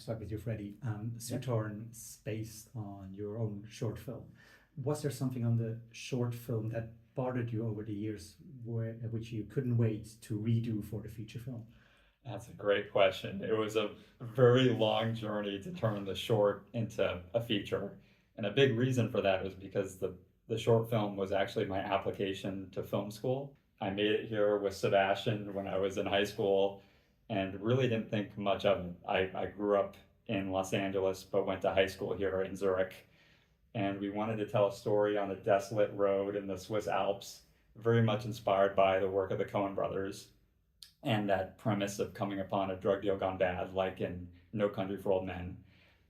start with you, Freddy. Sutorn is based on your own short film. Was there something on the short film that bothered you over the years, which you couldn't wait to redo for the feature film? That's a great question. It was a very long journey to turn the short into a feature. And a big reason for that was because the short film was actually my application to film school. I made it here with Sebastian when I was in high school and really didn't think much of it. I grew up in Los Angeles, but went to high school here in Zurich. And we wanted to tell a story on a desolate road in the Swiss Alps, very much inspired by the work of the Coen brothers and that premise of coming upon a drug deal gone bad, like in No Country for Old Men.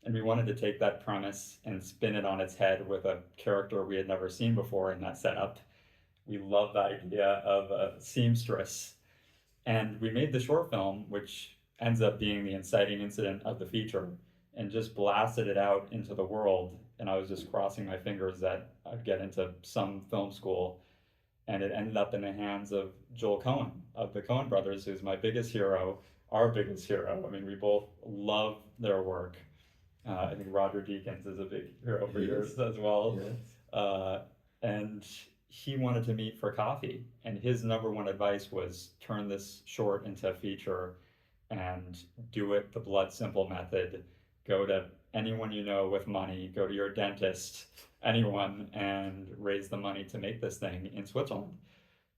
And we wanted to take that premise and spin it on its head with a character we had never seen before in that setup. We love the idea of a seamstress. And we made the short film, which ends up being the inciting incident of the feature, and just blasted it out into the world. And I was just crossing my fingers that I'd get into some film school. And it ended up in the hands of Joel Coen of the Coen brothers, who's my biggest hero, our biggest hero. I mean, we both love their work. I think Roger Deakins is a big hero for yours as well. Yes. And he wanted to meet for coffee. And his number one advice was turn this short into a feature and do it the blood simple method. Go to anyone you know with money, go to your dentist, anyone, and raise the money to make this thing in Switzerland.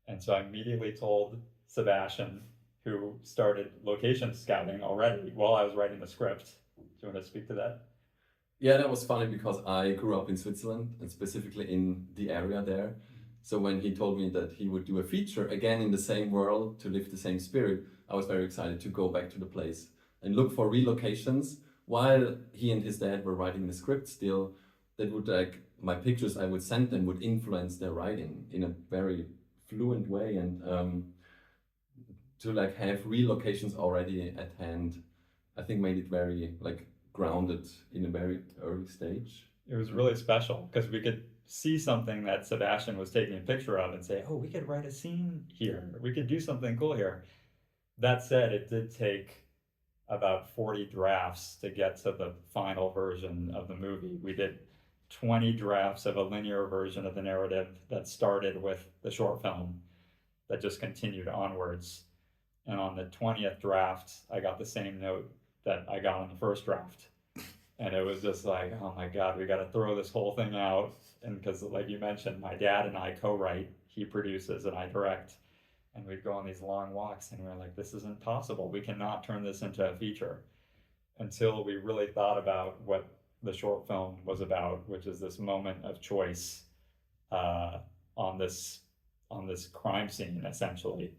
And so I immediately told Sebastian, who started location scouting already while I was writing the script. Do you want to speak to that? Yeah, that was funny because I grew up in Switzerland and specifically in the area there. So when he told me that he would do a feature again in the same world to live the same spirit, I was very excited to go back to the place and look for relocations while he and his dad were writing the script still. That would my pictures I would send them would influence their writing in a very fluent way, and to have relocations already at hand, I think made it very grounded in a very early stage. It was really special because we could see something that Sebastian was taking a picture of and say, oh, we could write a scene here. We could do something cool here. That said, it did take about 40 drafts to get to the final version of the movie. We did 20 drafts of a linear version of the narrative that started with the short film that just continued onwards. And on the 20th draft, I got the same note that I got on the first draft. And it was just like, oh my God, we got to throw this whole thing out. And because like you mentioned, my dad and I co-write, he produces and I direct. And we'd go on these long walks and we were like, this isn't possible. We cannot turn this into a feature, until we really thought about what the short film was about, which is this moment of choice on this crime scene, essentially.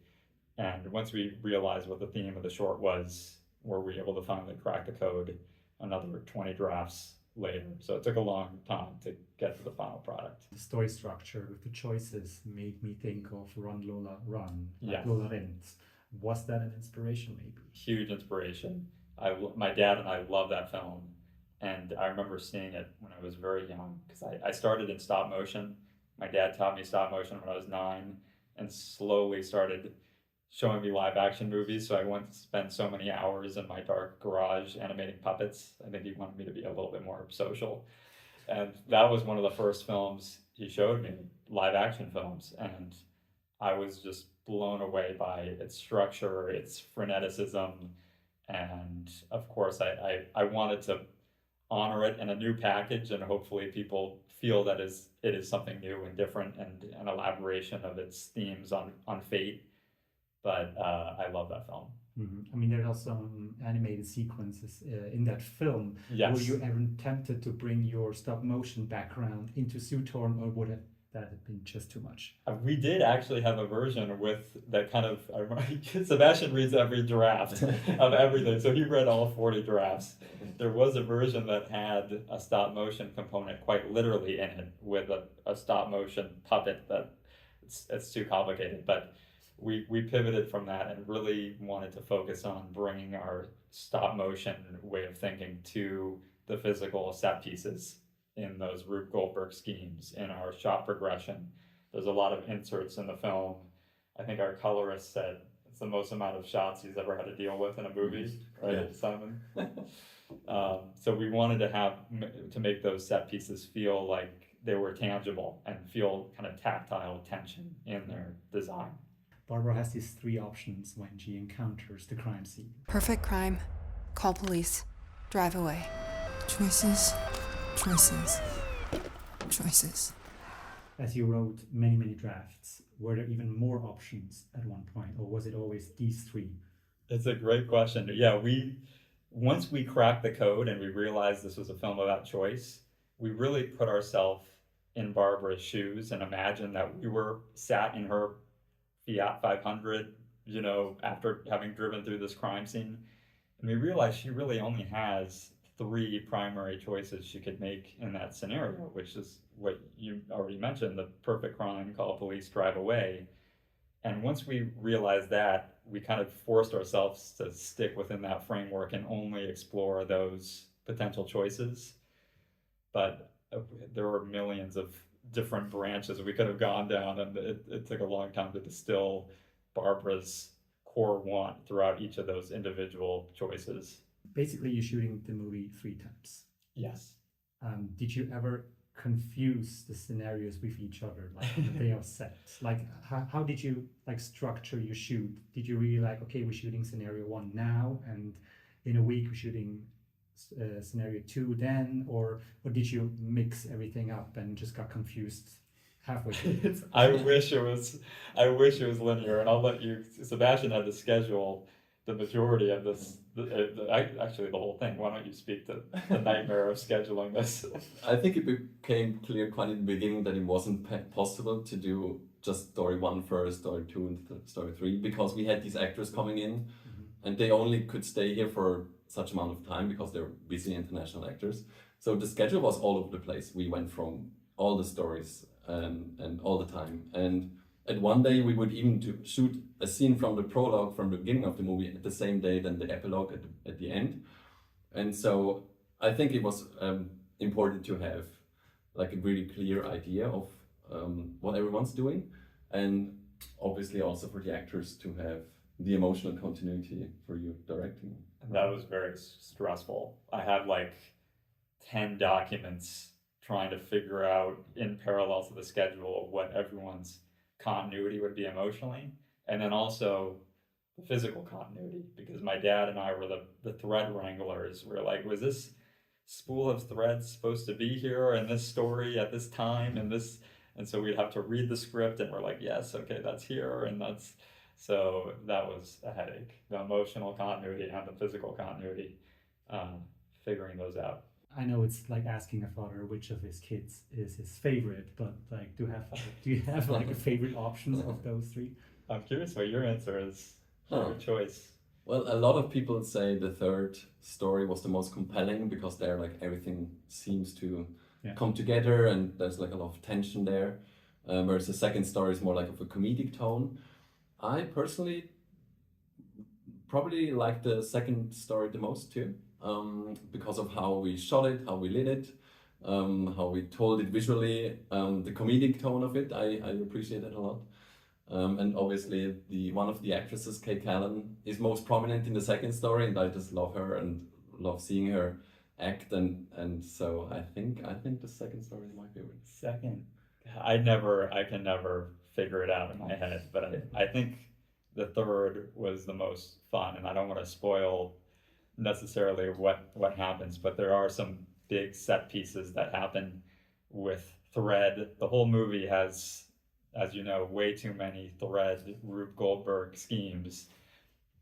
And once we realized what the theme of the short was, were we able to finally crack the code another 20 drafts later. So it took a long time to get to the final product. The story structure with the choices made me think of Run Lola Run, Yes. Lola Rennt. Was that an inspiration maybe? Huge inspiration. My dad and I love that film. And I remember seeing it when I was very young because I started in stop motion. My dad taught me stop motion when I was 9 and slowly started showing me live action movies. So I went to spend so many hours in my dark garage animating puppets. I think he wanted me to be a little bit more social. And that was one of the first films he showed me, live action films. And I was just blown away by its structure, its freneticism. And of course, I wanted to honor it in a new package, and hopefully people feel that it is something new and different and an elaboration of its themes on fate. But I love that film. Mm-hmm. I mean, there are some animated sequences in that film. Yes. Were you ever tempted to bring your stop motion background into Sutorn, or would that have been just too much? We did actually have a version with that kind of, Sebastian reads every draft of everything, so he read all 40 drafts. There was a version that had a stop motion component quite literally in it with a stop motion puppet that it's too complicated, but we pivoted from that and really wanted to focus on bringing our stop motion way of thinking to the physical set pieces in those Rube Goldberg schemes, in our shot progression. There's a lot of inserts in the film. I think our colorist said it's the most amount of shots he's ever had to deal with in a movie, right, yeah. Simon? So we wanted to to make those set pieces feel like they were tangible and feel kind of tactile tension in their design. Barbara has these three options when she encounters the crime scene. Perfect crime. Call police. Drive away. Choices, choices, choices. As you wrote many drafts, were there even more options at one point, or was it always these three? It's a great question. Yeah, once we cracked the code and we realized this was a film about choice, we really put ourselves in Barbara's shoes and imagined that we were sat in her Fiat 500, after having driven through this crime scene. And we realized she really only has three primary choices she could make in that scenario, which is what you already mentioned, the perfect crime, call police, drive away. And once we realized that, we kind of forced ourselves to stick within that framework and only explore those potential choices. But there were millions of different branches we could have gone down, and it took a long time to distill Barbara's core want throughout each of those individual choices. Basically, you're shooting the movie 3 times. Yes. Did you ever confuse the scenarios with each other, like on the day of set? Like, how did you structure your shoot? Did you really okay, we're shooting scenario 1 now, and in a week we're shooting scenario 2 then, or did you mix everything up and just got confused halfway through? I wish it was linear, and I'll let you. Sebastian had to schedule the majority of this, actually the whole thing. Why don't you speak to the nightmare of scheduling this? I think it became clear quite in the beginning that it wasn't possible to do just story 1 first, story 2, and story 3, because we had these actors coming in, and they only could stay here for such amount of time because they're busy international actors. So the schedule was all over the place. We went from all the stories and all the time. And at one day we would even shoot a scene from the prologue from the beginning of the movie at the same day than the epilogue at the end. And so I think it was important to have a really clear idea of what everyone's doing, and obviously also for the actors to have the emotional continuity for you directing. And that was very stressful. I had 10 documents trying to figure out in parallel to the schedule what everyone's continuity would be emotionally, and then also the physical continuity, because my dad and I were the thread wranglers. We're was this spool of threads supposed to be here in this story at this time, and so we'd have to read the script and we're yes, okay, that's here, and that's. So that was a headache, the emotional continuity and the physical continuity, figuring those out. I know it's like asking a father which of his kids is his favorite, but do you have a favorite options of those 3? I'm curious what your answer is. Your choice. Well, a lot of people say the third story was the most compelling because there everything seems to come together and there's a lot of tension there, whereas the second story is more of a comedic tone. I personally probably like the second story the most too, because of how we shot it, how we lit it, how we told it visually, the comedic tone of it. I appreciate it a lot. And obviously one of the actresses, Kate Callan, is most prominent in the second story, and I just love her and love seeing her act, and so I think the second story is my favorite. Second, I can never figure it out in my head, but I think the third was the most fun, and I don't want to spoil necessarily what happens, but there are some big set pieces that happen with thread. The whole movie has, as you know, way too many thread Rube Goldberg schemes,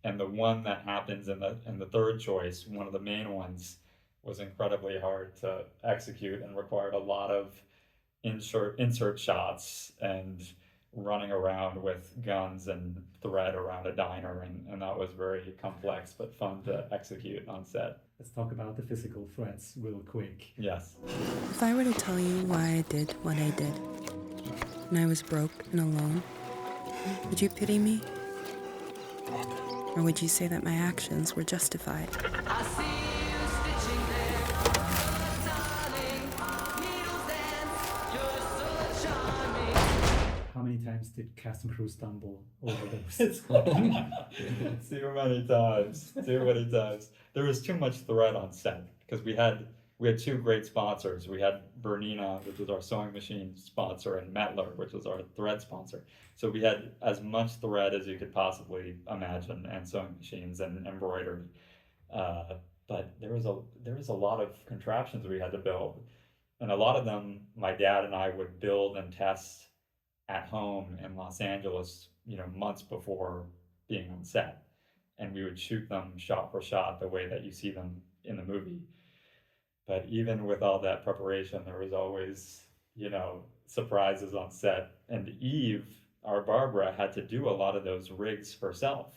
and the one that happens in the third choice, one of the main ones, was incredibly hard to execute and required a lot of insert shots and running around with guns and thread around a diner, and that was very complex but fun to execute on set. Let's talk about the physical threats real quick. Yes. If I were to tell you why I did what I did, and I was broke and alone, would you pity me? Or would you say that my actions were justified? How many many times did cast and crew stumble over those? Too many times. Too many times. There was too much thread on set because we had two great sponsors. We had Bernina, which was our sewing machine sponsor, and Mettler, which was our thread sponsor. So we had as much thread as you could possibly imagine, and sewing machines and embroidery. But there was a lot of contraptions we had to build, and a lot of them my dad and I would build and test at home in Los Angeles, months before being on set, and we would shoot them shot for shot the way that you see them in the movie. But even with all that preparation, there was always, surprises on set. And Eve, our Barbara, had to do a lot of those rigs herself.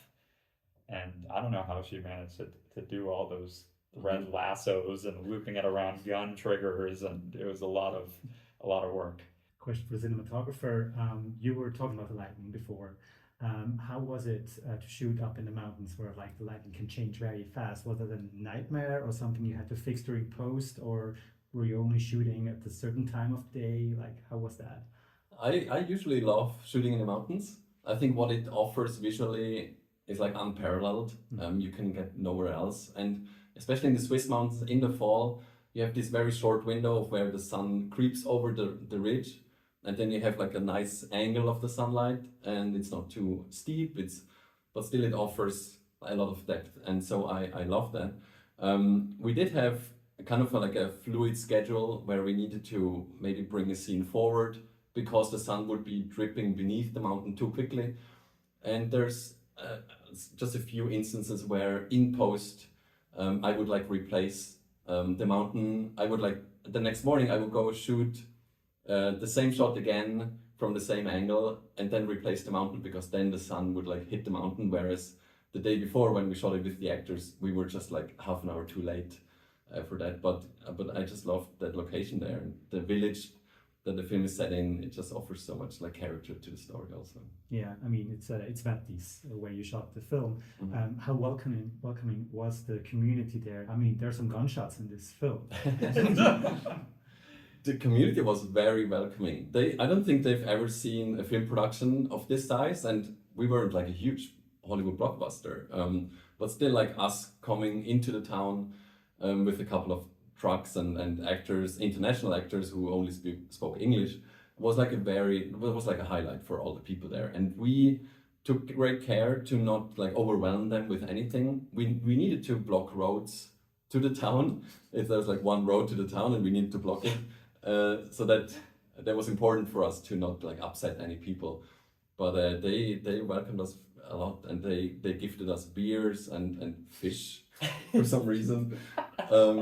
And I don't know how she managed to do all those thread lassos and looping it around gun triggers, and it was a lot of work. Question for the cinematographer. You were talking about the lighting before. How was it to shoot up in the mountains where the lighting can change very fast? Was it a nightmare or something you had to fix during post, or were you only shooting at a certain time of day? How was that? I usually love shooting in the mountains. I think what it offers visually is unparalleled. You can get nowhere else. And especially in the Swiss mountains in the fall, you have this very short window of where the sun creeps over the ridge. And then you have a nice angle of the sunlight, and it's not too steep. But still it offers a lot of depth, and so I love that. We did have kind of a fluid schedule where we needed to maybe bring a scene forward because the sun would be dripping beneath the mountain too quickly. And there's just a few instances where in post I would replace the mountain. I would the next morning I would go shoot the same shot again from the same angle and then replace the mountain, because then the sun would hit the mountain, whereas the day before when we shot it with the actors we were just half an hour too late for that. But I just loved that location there, and the village that the film is set in, it just offers so much character to the story also. Yeah, I mean it's Vättis where you shot the film. How welcoming was the community there? I mean, there's some gunshots in this film. The community was very welcoming. I don't think they've ever seen a film production of this size, and we weren't a huge Hollywood blockbuster. But still, us coming into the town with a couple of trucks and actors, international actors who only spoke English, was a highlight for all the people there. And we took great care to not overwhelm them with anything. We needed to block roads to the town. If there's one road to the town and we needed to block it. So that was important for us to not upset any people, but they welcomed us a lot, and they gifted us beers and fish for some reason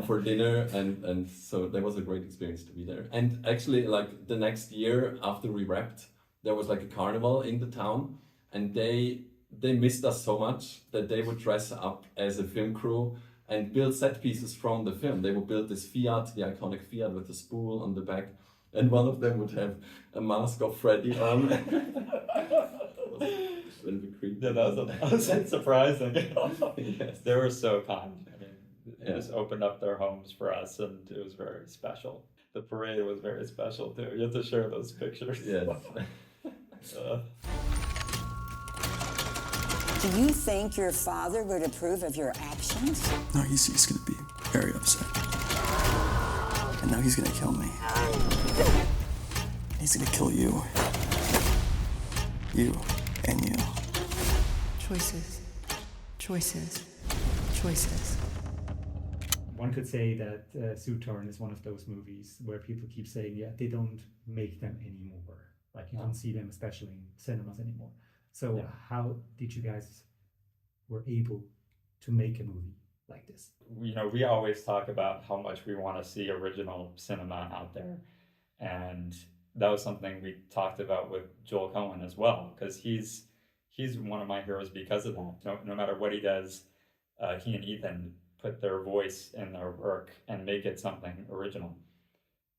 for dinner, and so that was a great experience to be there. And actually the next year after we wrapped, there was a carnival in the town, and they missed us so much that they would dress up as a film crew and build set pieces from the film. They would build this Fiat, the iconic Fiat with the spool on the back, and one of them would have a mask of Freddy on. Yeah, that was surprising. Yes. They were so kind. I mean, they just opened up their homes for us, and it was very special. The parade was very special too. You have to share those pictures. Yes. Do you think your father would approve of your actions? No, he's gonna be very upset. And now he's gonna kill me. He's gonna kill you. You and you. Choices. Choices. Choices. One could say that Sutorn is one of those movies where people keep saying, yeah, they don't make them anymore. You don't see them, especially in cinemas anymore. So how did you guys were able to make a movie like this? We always talk about how much we want to see original cinema out there. And that was something we talked about with Joel Coen as well, because he's one of my heroes because of that. No matter what he does, he and Ethan put their voice in their work and make it something original.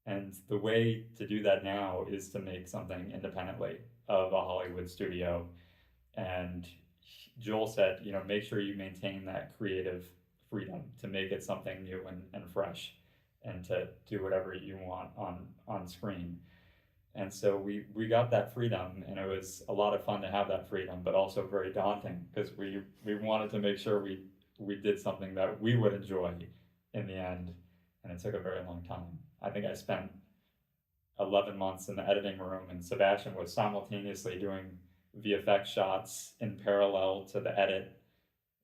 And the way to do that now is to make something independently of a Hollywood studio. And Joel said, make sure you maintain that creative freedom to make it something new and fresh, and to do whatever you want on screen. And so we got that freedom, and it was a lot of fun to have that freedom, but also very daunting because we wanted to make sure we did something that we would enjoy in the end, and it took a very long time. I think I spent 11 months in the editing room, and Sebastian was simultaneously doing VFX shots in parallel to the edit,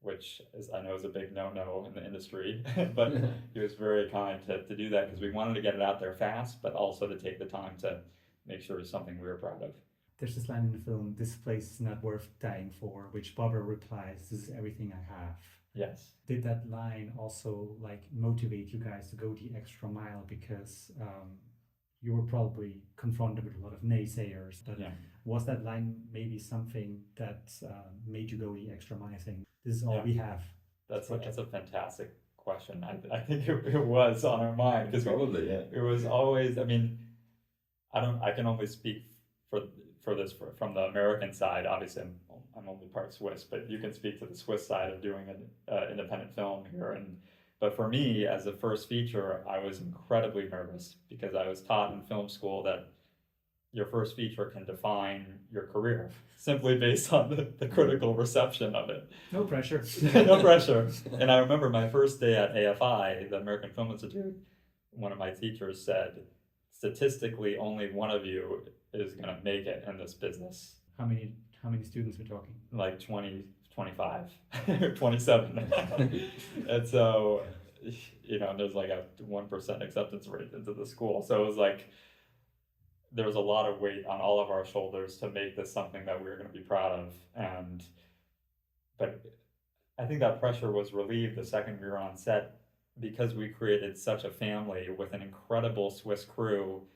which is, I know, is a big no-no in the industry, but he was very kind to do that because we wanted to get it out there fast, but also to take the time to make sure it's something we were proud of. There's this line in the film, "This place is not worth dying for," which Barbara replies, "This is everything I have." Yes. Did that line also like motivate you guys to go the extra mile? Because you were probably confronted with a lot of naysayers, but Yeah. was that line maybe something that made you go the extra mile, saying, "This is all we have"? That's a fantastic question. I think it was on our mind because Probably, yeah. it was always, I mean, I can only speak for this from the American side. Obviously, I'm only part Swiss, but you can speak to the Swiss side of doing an independent film here. But for me, as a first feature, I was incredibly nervous because I was taught in film school that your first feature can define your career simply based on the critical reception of it. No pressure. No pressure. And I remember my first day at AFI, the American Film Institute, one of my teachers said, statistically, only one of you is going to make it in this business. How many students we're talking? Like 20, 25, 27. And so, there's like a 1% acceptance rate into the school. So it was like, there was a lot of weight on all of our shoulders to make this something that we were going to be proud of. But I think that pressure was relieved the second we were on set because we created such a family with an incredible Swiss crew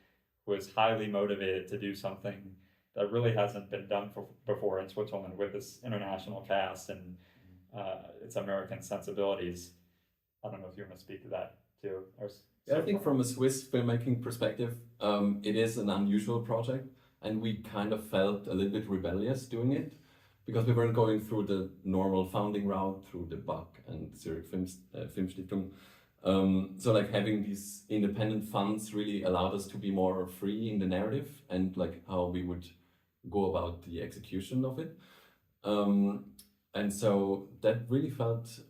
who was highly motivated to do something that really hasn't been done before in Switzerland with this international cast and its American sensibilities. I don't know if you want to speak to that too. Yeah, I think from a Swiss filmmaking perspective, it is an unusual project, and we kind of felt a little bit rebellious doing it because we weren't going through the normal founding route through the BAC and Zurich Filmstiftung. So like having these independent funds really allowed us to be more free in the narrative and like how we would go about the execution of it. And so that really felt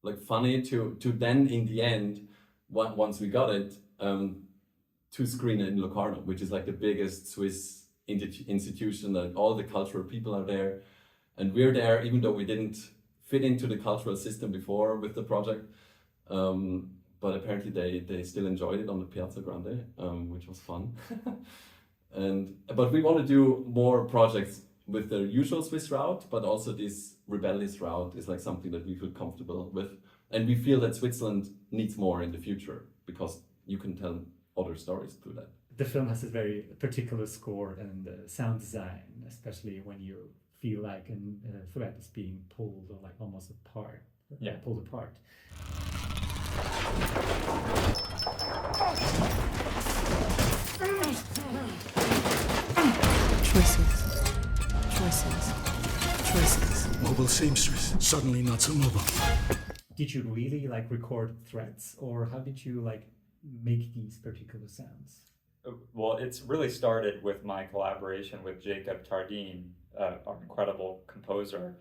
like funny to then in the end, once we got it, to screen it in Locarno, which is like the biggest Swiss institution, that all the cultural people are there, and we're there even though we didn't fit into the cultural system before with the project, but apparently they still enjoyed it on the Piazza Grande, which was fun. But we want to do more projects with the usual Swiss route, but also this rebellious route is like something that we feel comfortable with, and we feel that Switzerland needs more in the future because you can tell other stories through that. The film has a very particular score and sound design, especially when you feel like a thread is being pulled or like almost apart. Yeah. Pulled apart. Choices. Mobile seamstress, suddenly not so mobile. Did you really like record threads, or how did you like make these particular sounds? Well, it's really started with my collaboration with Jacob Tardine, our incredible composer.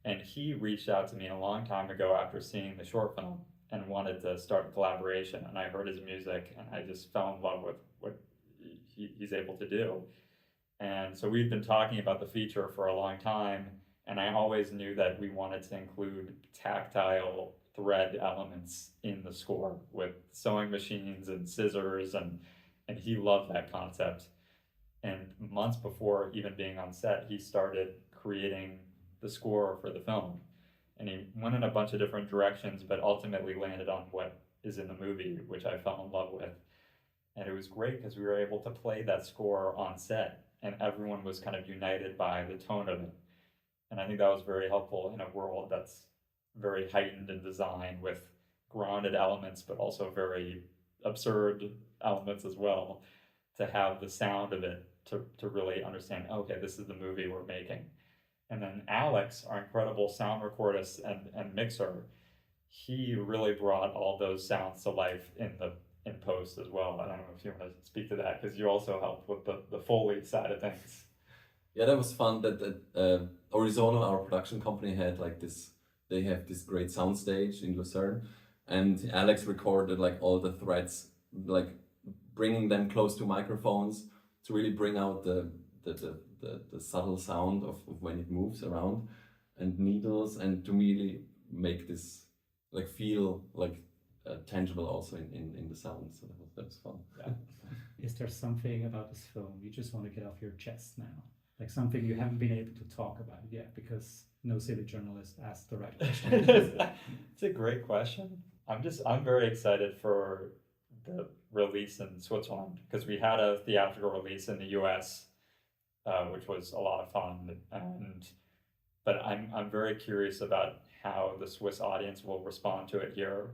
And he reached out to me a long time ago after seeing the short film and wanted to start a collaboration. And I heard his music and I just fell in love with what he's able to do. And so we've been talking about the feature for a long time. And I always knew that we wanted to include tactile thread elements in the score with sewing machines and scissors, and he loved that concept. And months before even being on set, he started creating the score for the film. And he went in a bunch of different directions, but ultimately landed on what is in the movie, which I fell in love with. And it was great because we were able to play that score on set, and everyone was kind of united by the tone of it. And I think that was very helpful in a world that's very heightened in design with grounded elements, but also very absurd elements as well, to have the sound of it to really understand, okay, this is the movie we're making. And then Alex, our incredible sound recordist and mixer, he really brought all those sounds to life in in post as well. I don't know if you want to speak to that, because you also helped with the Foley side of things. Yeah, that was fun. That Arizona, our production company, had like this. They have this great soundstage in Lucerne, and Alex recorded like all the threads, like bringing them close to microphones to really bring out the subtle sound of when it moves around, and needles, and to really make this like feel like tangible also in the sound. So that was fun. Yeah. Is there something about this film you just want to get off your chest now? Like something you haven't been able to talk about yet because no silly journalist asked the right question? It's a great question. I'm very excited for the release in Switzerland, because we had a theatrical release in the US, which was a lot of fun, but I'm very curious about how the Swiss audience will respond to it here.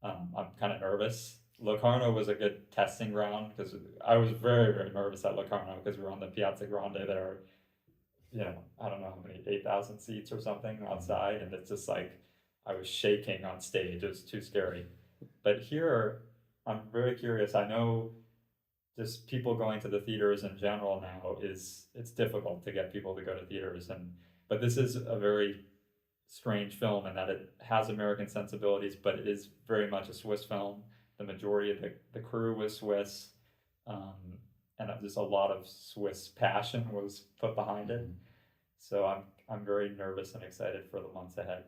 I'm kind of nervous. Locarno was a good testing ground, because I was very, very nervous at Locarno because we were on the Piazza Grande there. I don't know how many, 8,000 seats or something outside, and it's just like I was shaking on stage. It was too scary. But here, I'm very curious. I know just people going to the theaters in general now it's difficult to get people to go to theaters, but this is a very strange film in that it has American sensibilities, but it is very much a Swiss film. The majority of the crew was Swiss, and just a lot of Swiss passion was put behind it. So I'm very nervous and excited for the months ahead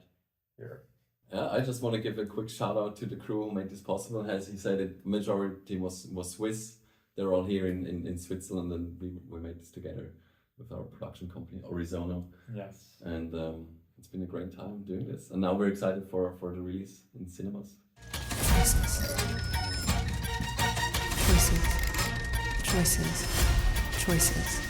here. Yeah, I just want to give a quick shout out to the crew who made this possible. As he said, the majority was Swiss. They're all here in Switzerland, and we made this together with our production company, Arizona. Yes. And it's been a great time doing this. And now we're excited for the release in cinemas. Choices. Choices. Choices.